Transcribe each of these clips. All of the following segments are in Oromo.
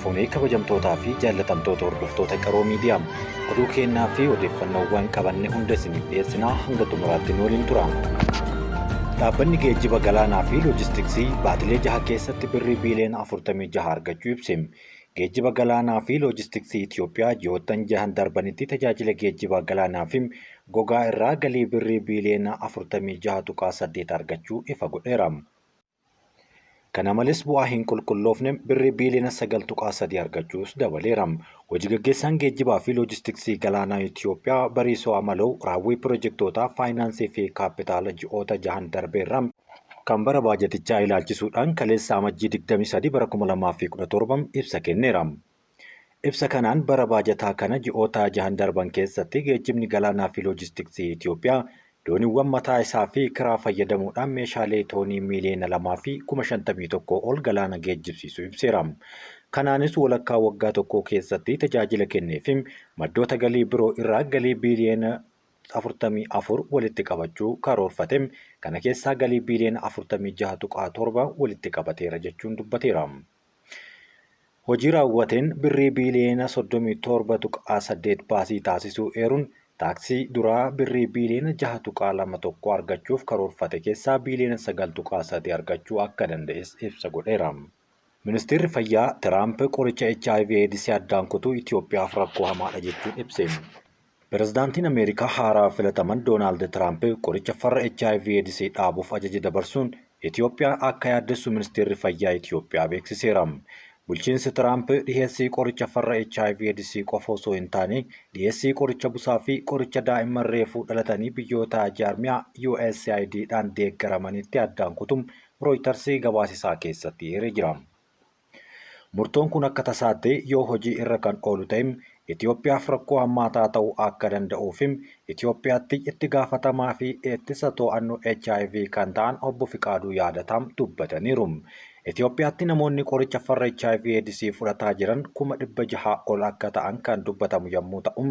fuunee kabajamtootaa fi jaallatamtoota hordoftoota qaroo miidiyaa oduu kennaa fi odeeffannoowwan qabanne hunda isiniif dhiyeessinaa hanga xumuraatti nu waliin tura. Dhaabbanni geejjiba galaanaa fi loojistiksii baatilee 6 keessatti birrii biiliyoona 46 argachuu ibse. Geejjiba galaanaa fi loojistiksii Itoophiyaa ji'oottan 6 darbanitti tajaajila geejjiba galaanaa fi gogaa irraa galii birrii biiliyoona 46.8 argachuu ifa godheera. Kana malees bu'aa hin qulqulloofne birrii biiliyoona 9.3 argachuus dabaleera. Hojii gaggeessaan geejjibaa fi loojistiksii galaanaa Itoophiyaa Bariisoo Amaloo raawwii piroojektootaa faayinaansii fi kaapitaala ji'oota 6 darbeerra kan bara baajatichaa ilaalchisuudhaan kaleessa amajjii 23 bara 2017 ibsa kenneera. Ibsa kanaan bara baajataa kana ji'oota 6 darban keessatti geejjibni galaanaa fi loojistiksii Itoophiyaa dooniiwwan mataa isaa fi kiraa fayyadamuudhaan meeshaalee toonii miiliyoona 2,51 ol galaana geejjibsiisuu ibseera. Kanaanis walakkaa waggaa tokko keessatti tajaajila kenneefi maddoota galii biroo irraa galii biiliyoona 44 walitti qabachuu karoorfate. Kana keessaa galii biiliyoona 46.7 walitti qabateera jechuun dubbateera. Hojii raawwateen birrii biiliyoona 37.8 baasii taasisuu eeruun taaksii duraa birrii biiliyoona 6.21 argachuuf karoorfate keessaa biiliyoona 9.3 argachuu akka danda'es ibsa godheera. Ministeerri Fayyaa Tiraamp qoricha HIV/AIDS addaan kutuu Itoophiyaaf rakkoo hamaadha jechuun ibse. Pireezidaantiin Ameerikaa haaraa filataman Doonaald Tiraamp qoricha farra HIV/AIDS dhaabuuf ajaja dabarsuun Itoophiyaa akka yaaddessu Ministeerri Fayyaa Itoophiyaa beeksiseera. Bulchiinsi Tiraamp dhiyeessii qoricha farra HIV/AIDS qofa osoo hin taane dhiyeessii qoricha busaa fi qoricha daa'imman reefuu dhalatanii biyyoota jaarmiyaa USAID'dhaan deeggaramanitti addaan kutuun Reuters gabaasisaa keessatti eeree jira. Murtoon kun akka tasaatti yoo hojii irra kan oolu ta'e Itoophiyaaf rakkoo hammaataa ta'uu akka danda'uuf Itoophiyaatti itti gaafatamaa fi ittisa to'annoo HIV kan ta'an obbo Fiqaaduu Yaadatam dubbataniiru. Itoophiyaatti namoonni qoricha farra HIV/AIDS fudhataa jiran 600,000 ol akka ta'an kan dubbatamu yommuu ta'u,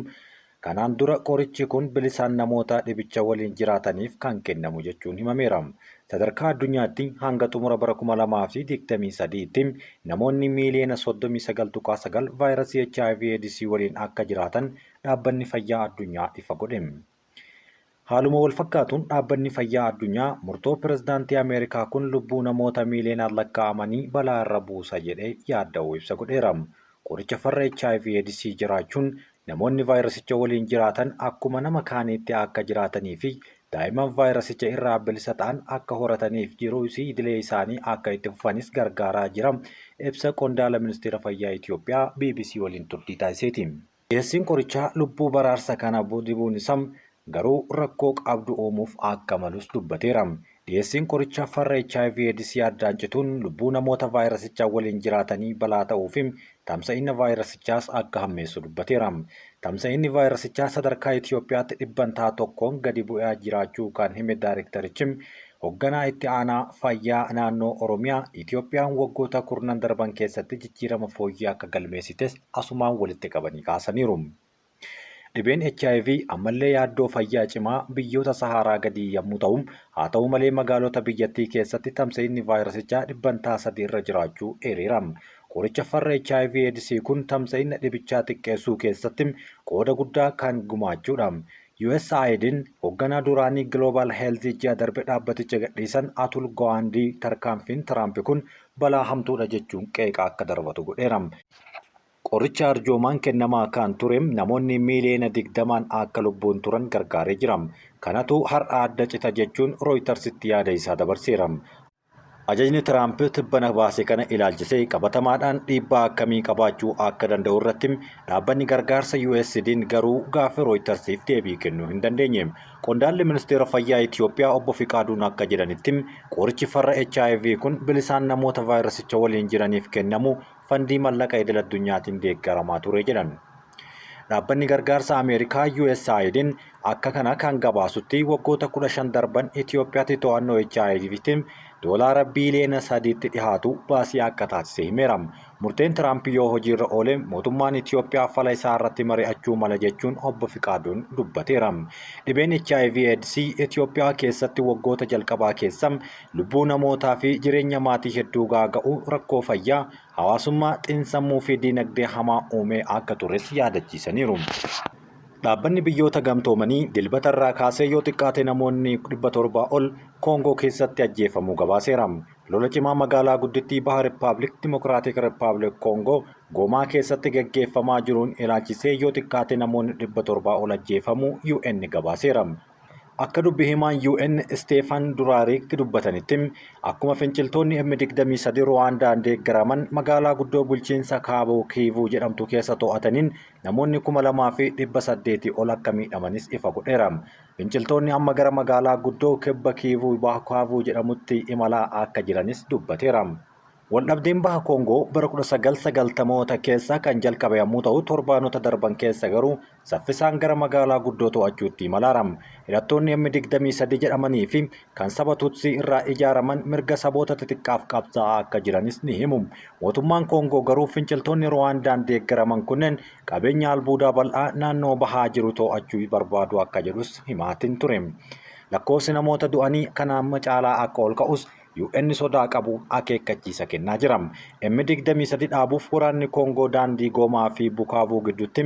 kanaan dura qorichi kun bilisaan namoota dhibicha waliin jiraataniif kan kennamu jechuun himameera. Sadarkaa addunyaatti hanga xumura bara 2023tti namoonni miiliyoona 39.9 vaayirasii HIV/AIDS waliin akka jiraatan dhaabbanni fayyaa addunyaa ifa godhe. Haaluma wal fakkaatuun dhaabbanni fayyaa addunyaa murtoo pireezidaantii Ameerikaa kun lubbuu namoota miiliyoonaan lakkaa'amanii balaa irra buusa jedhee yaadda'uu ibsa godheera. Qoricha farra HIV/AIDS jiraachuun namoonni vaayirasicha waliin jiraatan akkuma nama kaaniitti akka jiraatanii fi daa'imman vaayirasicha irraa bilisa ta'an akka horataniif jiruu idilee isaanii akka itti fufanis gargaaraa jira. Ibsa qondaala ministeera fayyaa Itoophiyaa BBC waliin turtii taasiseeti. Dhiyeessiin qorichaa lubbuu baraarsa kana dibuun isaa garuu rakkoo qabdu uumuuf akka malus dubbateera. Dhiyeessiin qorichaa farra HIV/AIDS addaan cituun lubbuu namoota vaayirasichaa waliin jiraatanii balaa ta'uu fi tamsa'ina vaayirasichaas akka hammeessu dubbateera. Tamsa'inni vaayirasichaa sadarkaa Itoophiyaatti 100% gadi bu'aa jiraachuu kan hime daayirektarichi hoogganaa itti aanaa fayyaa naannoo Oromiyaa Itoophiyaan waggoota 10 darban keessatti jijjiirama fooyya'aa akka galmeessites asumaan walitti qabanii kaasaniiru. Dhibeen HIV ammallee yaaddoo fayyaa cimaa biyyoota Saharaa gadii yommuu ta'u, haa ta'u malee magaalota biyyattii keessatti tamsa'inni vaayirasichaa 3% irra jiraachuu eereera. Qoricha farra HIV/AIDS kun tamsa'ina dhibichaa xiqqeessuu keessatti qooda guddaa kan gumaachuudha. USAID'n hoogganaa duraanii Global Health ji'a darbe dhaabbaticha gadhiisan Atul Gawande tarkaanfiin Tiraamp kun balaa hamtuudha jechuun qeeqa akka darbatu godheera. Qoricha arjoomaan kennamaa kan ture namoonni miiliyoona 20 akka lubbuun turan gargaaree jira. Kanatu har'a adda cita jechuun Rooytarsitti yaada isaa dabarseera. Ajajni Tiraamp tibbana baase kana ilaalchisee qabatamaadhaan dhiibbaa akkamii qabaachuu akka danda'u irratti dhaabbanni gargaarsa USAID'n garuu gaaffii Rooytarsiif deebii kennuu hin dandeenye. Qondaalli ministeera fayyaa Itoophiyaa obbo Fiqaaduun akka jedhanitti qorichi farra HIV kun bilisaan namoota vaayirasicha waliin jiraniif kennamu fandii mallaqa idil addunyaatiin deeggaramaa ture jedhan. Dhaabbanni gargaarsa Ameerikaa USAID'n akka kana kan gabaasutti waggoota 15 darban Itoophiyaatti to'annoo HIV'tiin doolaara biiliyoona 3tti dhiyaatu baasii akka taasise himeera. Murteen Tiraamp yoo hojiirra oole mootummaan Itoophiyaa fala isaa irratti mari'achuu mala jechuun obbo Fiqaaduun dubbateera. Dhibeen HIV/AIDS Itoophiyaa keessatti waggoota jalqabaa keessa lubbuu namootaa fi jireenya maatii hedduu gaaga'u rakkoo fayyaa, hawaasummaa, xiinsammuu fi diinagdee hamaa uumee akka tures yaadachiisaniiru. Dhaabbanni biyyoota gamtoomanii dilbata irraa kaasee yoo xiqqaate namoonni 700 ol Koongoo keessatti ajjeefamuu gabaaseera. Lola cimaa magaalaa guddittii Baha Rippaabilik Dimokiraatik Rippaabilik Koongoo Goomaa keessatti gaggeeffamaa jiruun ilaalchisee yoo xiqqaate namoonni 700 ol ajjeefamuu UN gabaaseera. Akka dubbi himaan UN Steefan Duraarik dubbatanitti akkuma finciltoonni M23 Ruwaandaan deeggaraman magaalaa guddoo bulchiinsa Kaaboo Kiivuu jedhamtu keessa to'ataniin namoonni 2,800 ol akka miidhamanis ifa godheera. Finciltoonni amma gara magaalaa guddoo kibba Kiivuu Kaabuu jedhamutti imalaa akka jiranis dubbateera. Waldhabdeen Baha Koongoo bara 1990moota keessa kan jalqabe yommuu ta'u torbaanota darban keessa garuu saffisaan gara magaalaa guddoo to'achuutti imalaara. Hidhattoonni M23 jedhamanii fi kan saba Tutsi irraa ijaaraman mirga saboota xixiqqaaf qabsaa'aa akka jiranis ni himu. Mootummaan Koongoo garuu finciltoonni Ruwaandaan deeggaraman kunneen qabeenya albuudaa bal'aa naannoo bahaa jiru to'achuu barbaadu akka jedhus himaatiin ture. Lakkoofsi namoota du'anii kanaan caalaa akka ol ka'us UN sodaa qabu akeekkachiisa kennaa jira. M23 dhaabuuf waraanni Koongoo daandii Goomaa fi Bukaavuu gidduutti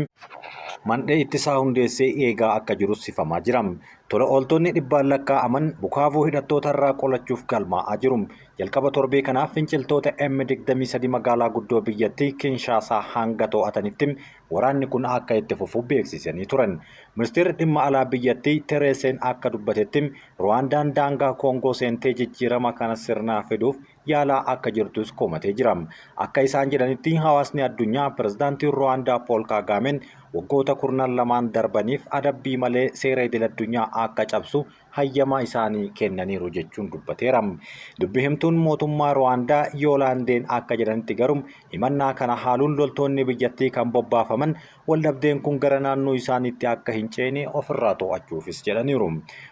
mandhee ittisaa hundeessee eegaa akka jirus ifamaa jira. Tola ooltonni dhibbaan lakkaa'aman Bukaavuu hidhattoota irraa qolachuuf galmaa'aa jiru. Jalqaba torbee kanaaf finciltoota M23 magaalaa guddoo biyyattii Kinshaasaa hanga to'atanitti waraanni kun akka itti fufu beeksisanii turan. Ministeerri dhimma alaa biyyattii Tereeseen akka dubbatetti Ruwaandaan daangaa Koongoo seentee jijjiirama kana sirnaa fiduuf yaalaa akka jirtus komatee jira. Akka isaan jedhanitti hawaasni addunyaa pirezidaantiin Ruwaandaa Pool Kaagaameen waggoota 12 darbaniif adabbii malee seera idil addunyaa akka cabsu hayyamaa isaanii kennaniiru jechuun dubbateera. Dubbi himtuun mootummaa Ruwaandaa Yoolaandeen akka jedhanitti garuu himannaa kana haaluun loltoonni biyyattii kan bobbaafaman waldhabdeen kun gara naannoo isaaniitti akka hin ceene ofirraa to'achuufis jedhaniiru.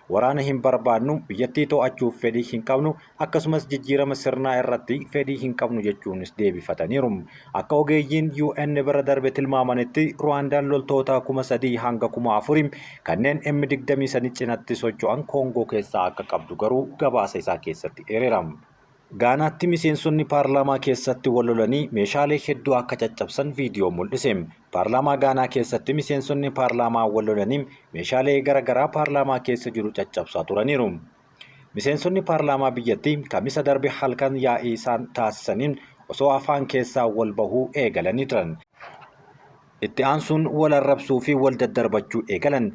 Waraana hin barbaannu, biyyattii to'achuuf fedhii hin qabnu, akkasumas jijjiirama sirnaa irratti fedhii hin qabnu jechuunis deebifataniiru. Akka ogeeyyiin UN bira darbe tilmaamanitti Ruwaandaan loltoota 3,000 hanga 4,000 kanneen M23 cinatti socho'an Koongoo keessaa akka qabdu garuu gabaasa isaa keessatti eereera. Gaanaatti miseensonni paarlaamaa keessatti wal lolanii meeshaalee hedduu akka caccabsan viidiyoo mul'ise. Paarlaamaa Gaanaa keessatti miseensonni paarlaamaa wal lolanii meeshaalee garaagaraa paarlaamaa keessa jiru caccabsaa turaniiru. Miseensonni paarlaamaa biyyattii kamisa darbe halkan yaa'ii isaan taasisaniin osoo afaan keessaa wal bahuu eegalanii turan. Itti aansuun wal arrabsuu fi wal daddarbachuu eegalan.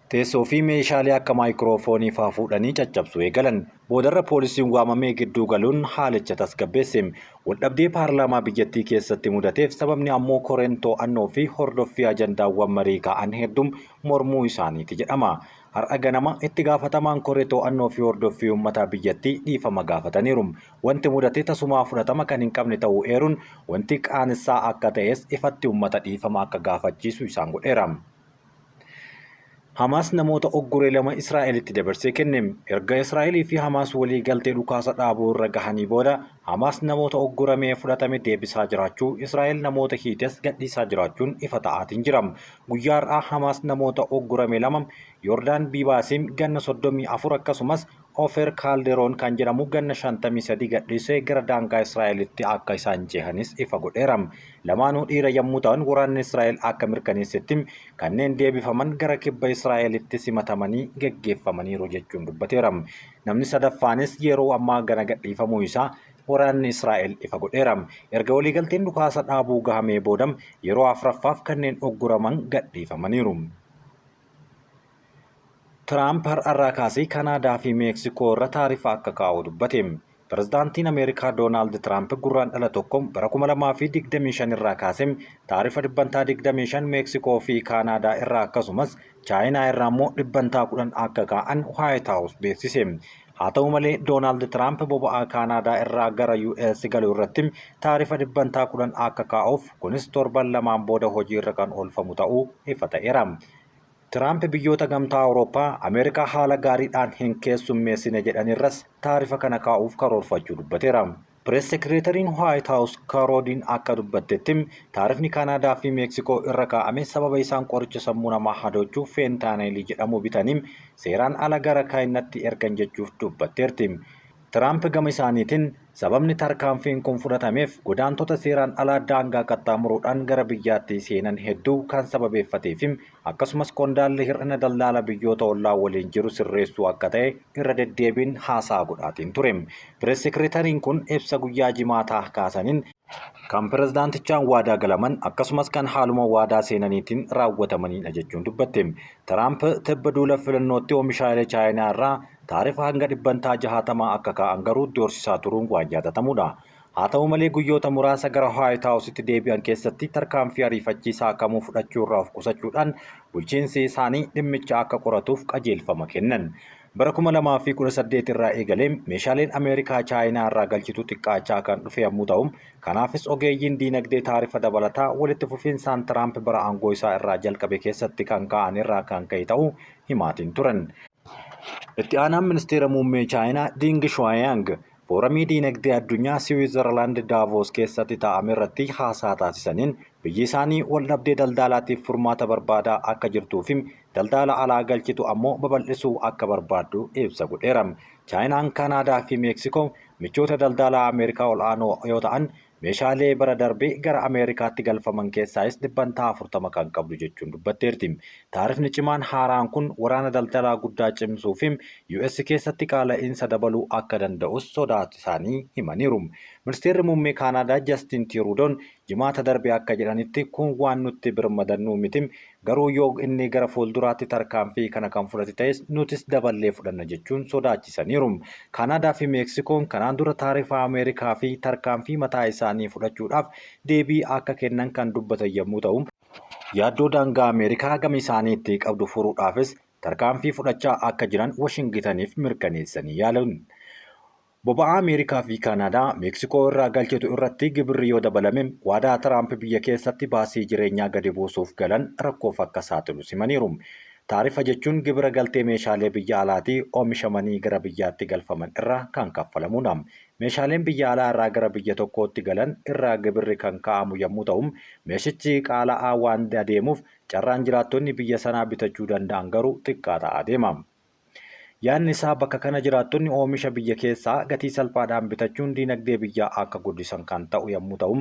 Teessoo fi meeshaalee akka maayikiroofoonii fa'aa fuudhanii caccabsuu eegalan. Boodarra poolisiin waamamee gidduu galuun haalicha tasgabbeesse. Waldhabdee paarlaamaa biyyattii keessatti mudateef sababni ammoo koreen to'annoo fi hordoffii ajandaawwan marii ka'an hedduun mormuu isaaniiti jedhama. Har'a ganama itti gaafatamaan koree to'annoo fi hordoffii uummataa biyyattii dhiifama gaafataniiru. Wanti mudate tasumaa fudhatama kan hin qabne ta'uu eeruun wanti qaanessaa akka ta'es ifatti uummata dhiifama akka gaafachiisu isaan godheera. Hamaas namoota ogguree 2 Israa'elitti dabarsee kenne. Erga Israa'elii fi Hamaas walii galtee dhukaasa dhaabuu irra gahanii booda Hamaas namoota ogguramee fudhatame deebisaa jiraachuu, Israa'el namoota hiites gadhiisaa jiraachuun ifa ta'aatiin jira. Guyyaa har'aa Hamaas namoota oggurame 2 Yordaan Biibaasim ganna 34 akkasumas Ofer Kaalderoon kan jedhamu ganna 53 gadhiisee gara daangaa Israa'elitti akka isaan cehanis ifa godheera. Lamaanuu dhiira yommuu ta'an waraanni Israa'el akka mirkaneessetti kanneen deebifaman gara kibba Israa'elitti simatamanii geggeeffamaniiru jechuun dubbateera. Namni sadaffaanis yeroo ammaa gana gadhiifamuu isaa waraanni Israa'el ifa godheera. Erga waliigalteen dhukaasa dhaabuu gahamee booda yeroo afuraffaaf kanneen ogguraman gadhiifamaniiru. Tiraamp har'arraa kaasee Kanaadaa fi Meeksikoo irra taarifa akka kaa'u dubbate. Pirezidaantiin Ameerikaa Doonaald Tiraamp gurraandhala tokko bara 2025 irraa kaasee taarifa dhibbantaa 25 Meeksikoo fi Kanaadaa irraa akkasumas Chaayinaa irraa immoo dhibbantaa 10 akka kaa'an White House beeksise. Haa ta'u malee Doonaald Tiraamp boba'aa Kanaadaa irraa gara US galuu irratti taarifa dhibbantaa 10 akka kaa'uuf kunis torban lamaan booda hojii irra kan oolfamu ta'uu ifa ta'eera. Tiraamp biyyoota gamtaa Awurooppaa Ameerikaa haala gaariidhaan hin keessummeessine jedhanirras taarifa kana kaa'uuf karoorfachuu dubbateera. Pirees Sekireetariin Waayit Haawus Karooliin akka dubbattetti taarifni Kaanaadaa fi Meeksikoo irra kaa'ame sababa isaan qoricha sammuu namaa hadoochuu feentaanelii jedhamu bitaniin seeraan ala gara kaayinatti ergan jechuuf dubbatteerti. Tiraamp gama isaaniitiin sababni tarkaanfiin kun fudhatameef godaantota seeraan alaa daangaa qaxxaamuruudhaan gara biyyaatti seenan hedduu kan sababeeffateef akkasumas qondaalli hir'ina daldala biyyoota ollaa waliin jiru sirreessuu akka ta'e irra deddeebiin haasaa godhaatiin ture. Pirees Sekireetariin kun ibsa guyyaa jimaataa kaasaniin kan pirezidaantichaan waadaa galaman akkasumas kan haaluma waadaa seenaniitiin raawwatamanidha jechuun dubbatte. Tiraamp tibba duula filannootti oomishaalee chaayinaa irraa taarifa hanga 60% akka ka'an garuu doorsisaa turuun waan yaadatamudha. Haa ta'u malee guyyoota muraasa gara Waayit Haawusitti deebi'an keessatti tarkaanfii ariifachiisaa kamuu fudhachuu irraa of qusachuudhaan bulchiinsi isaanii dhimmicha akka qoratuuf qajeelfama kennan. Bara 2018 irraa eegalee meeshaaleen Ameerikaa chaayinaa irraa galchitu xiqqaachaa kan dhufe yommuu ta'u, kanaafis ogeeyyiin diinagdee taarifa dabalataa walitti fufiinsaan Tiraamp bara aangoo isaa irraa jalqabe keessatti kan ka'an irraa kan ka'e ta'uu himaatiin turan. Itti aanaan ministeera muummee chaayinaa Ding Shuayang fooramii diinagdee addunyaa Siwiizerlaand Daavoos keessatti taa'ame irratti haasaa taasisaniin biyyi isaanii waldhabdee daldalaatiif furmaata barbaadaa akka jirtuu fi daldala alaa galchitu ammoo babal'isuu akka barbaaddu ibsa godheera. Chaayinaan, Kaanaadaa fi Meeksikoo michoota daldalaa Ameerikaa ol'aanoo yoo ta'an meeshaalee bara darbee gara Ameerikaatti galfaman keessaayis 40% kan qabdu jechuun dubbatteerti. Taarifni cimaan haaraan kun waraana daldalaa guddaa cimsuu fi US keessatti qaala'insa dabaluu akka danda'us sodaa isaanii himaniiru. Ministeerri muummee Kaanaadaa Jastin Tiruudoon jimaata darbee akka jedhanitti kun waan nutti birmadannuu miti, garuu yoo inni gara fuulduraatti tarkaanfii kana kan fudhate ta'es nutis daballee fudhanna jechuun sodaachisaniiru. Kaanaadaa fi Meeksikoon kanaan dura taarifa Ameerikaa fi tarkaanfii mataa isaanii fudhachuudhaaf deebii akka kennan kan dubbatan yommuu ta'u, yaaddoo daangaa Ameerikaa gama isaaniitti qabdu furuudhaafis tarkaanfii fudhachaa akka jiran Washingtaniif mirkaneessanii yaalan. Boba'aa Ameerikaa fi Kaanaadaa Meeksikoo irraa galchitu irratti gibirri yoo dabalame waadaa Tiraamp biyya keessatti baasii jireenyaa gadi buusuuf galan rakkoof akka saaxilu simaniiru. Taarifa jechuun gibira galtee meeshaalee biyya alaatii oomishamanii gara biyyaatti galfaman irraa kan kaffalamudha. Meeshaaleen biyya alaa irraa gara biyya tokkootti galan irraa gibirri kan kaa'amu yommuu ta'u, meeshichi qaala'aa waan adeemuuf carraan jiraattonni biyya sanaa bitachuu danda'an garuu xiqqaa ta'aa deema. Yaadni isaa bakka kana jiraattonni oomisha biyya keessaa gatii salphaadhaan bitachuun diinagdee biyyaa akka guddisan kan ta'u yommuu ta'u,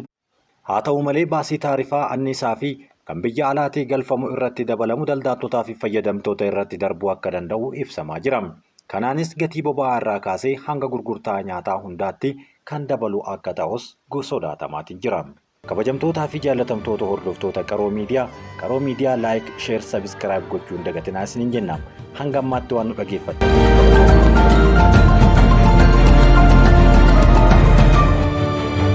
haa ta'u malee baasii taarifaa anniisaa fi kan biyya alaatii galfamu irratti dabalamu daldaltootaa fi fayyadamtoota irratti darbuu akka danda'u ibsamaa jira. Kanaanis gatii boba'aa irraa kaasee hanga gurgurtaa nyaataa hundaatti kan dabalu akka ta'us sodaatamaatiin jira. Kabajamtootaa fi jaallatamtoota hordoftoota Qaroo Miidiyaa laayik, sheer, sabiskiraayib gochuun dagatinaa isiniin jenna. Hanga ammaatti waan nu dhaggeeffattan.